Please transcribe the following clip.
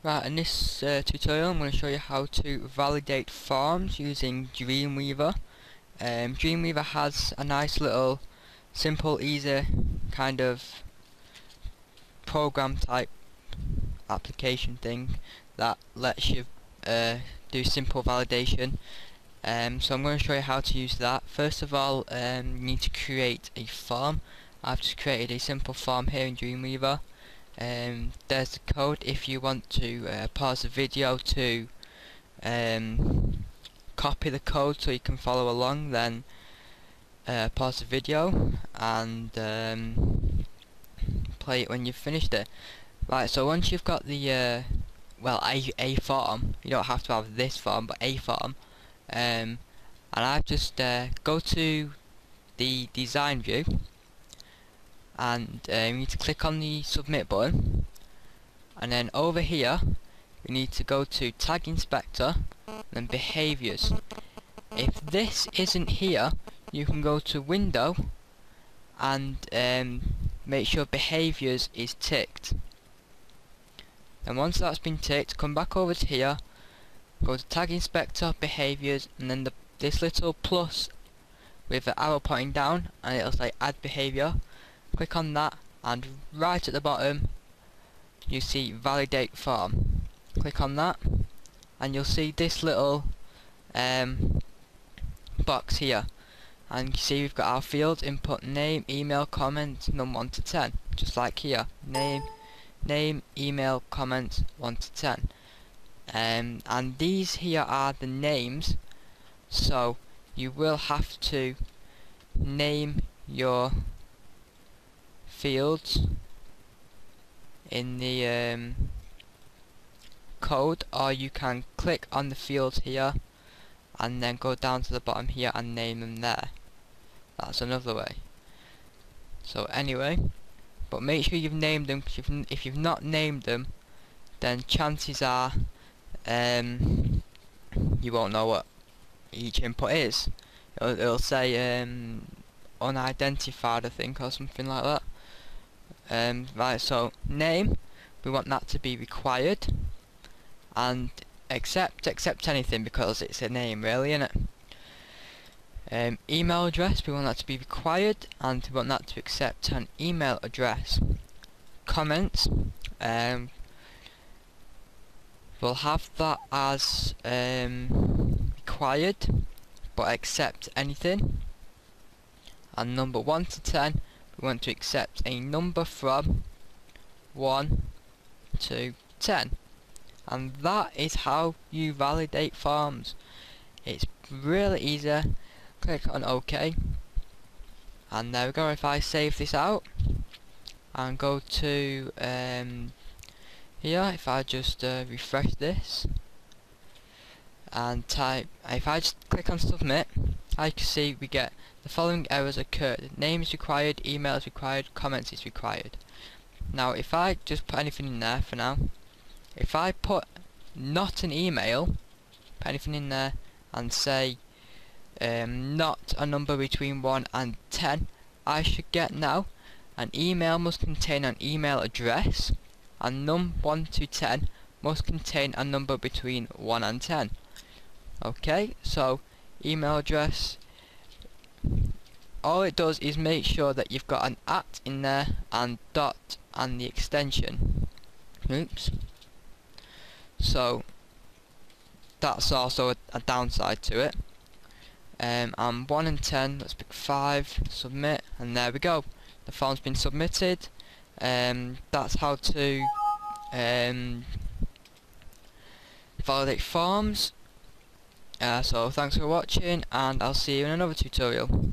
Right, in this tutorial I'm going to show you how to validate forms using Dreamweaver. Dreamweaver has a nice little simple, easy kind of program type application thing that lets you do simple validation. So I'm going to show you how to use that. First of all, you need to create a form. I've just created a simple form here in Dreamweaver. There's the code if you want to pause the video to copy the code so you can follow along, then pause the video and play it when you've finished it. Right, so once you've got the a form, you don't have to have this form but a form, and I've just go to the design view and you need to click on the submit button, and then over here you need to go to tag inspector and then behaviors. If this isn't here, you can go to window and make sure behaviors is ticked. And once that's been ticked, come back over to here, go to tag inspector, behaviors, and then this little plus with the arrow pointing down, and it'll say add behavior. Click on that, and right at the bottom you see validate form. Click on that and you'll see this little box here, and you see we've got our fields: input name, email, comment, num 1 to 10, just like here. Name, email, comment 1 to 10. And these here are the names, so you will have to name your fields in the code, or you can click on the fields here and then go down to the bottom here and name them there. That's another way. So anyway, but make sure you've named them, cause if you've not named them, then chances are you won't know what each input is. It'll say unidentified, I think, or something like that. Right, so name, we want that to be required, and accept anything because it's a name, really, isn't it? Email address, we want that to be required, and we want that to accept an email address. Comments, we'll have that as required but accept anything. And number 1 to 10, we want to accept a number from 1 to 10. And that is how you validate forms. It's really easy. Click on OK, and there we go. If I save this out and go to here, if I just refresh this and type, if I just click on submit, I can see we get the following errors occurred: name is required, email is required, comments is required. Now if I just put anything in there for now, if I put not an email, put anything in there and say not a number between 1 and 10, I should get now an email must contain an email address, and num 1 to 10 must contain a number between 1 and 10. Okay, so email address, all it does is make sure that you've got an at in there and dot and the extension. Oops. So that's also a downside to it. And 1 and 10, let's pick 5, submit, and there we go. The form's been submitted. That's how to validate forms. So thanks for watching, and I'll see you in another tutorial.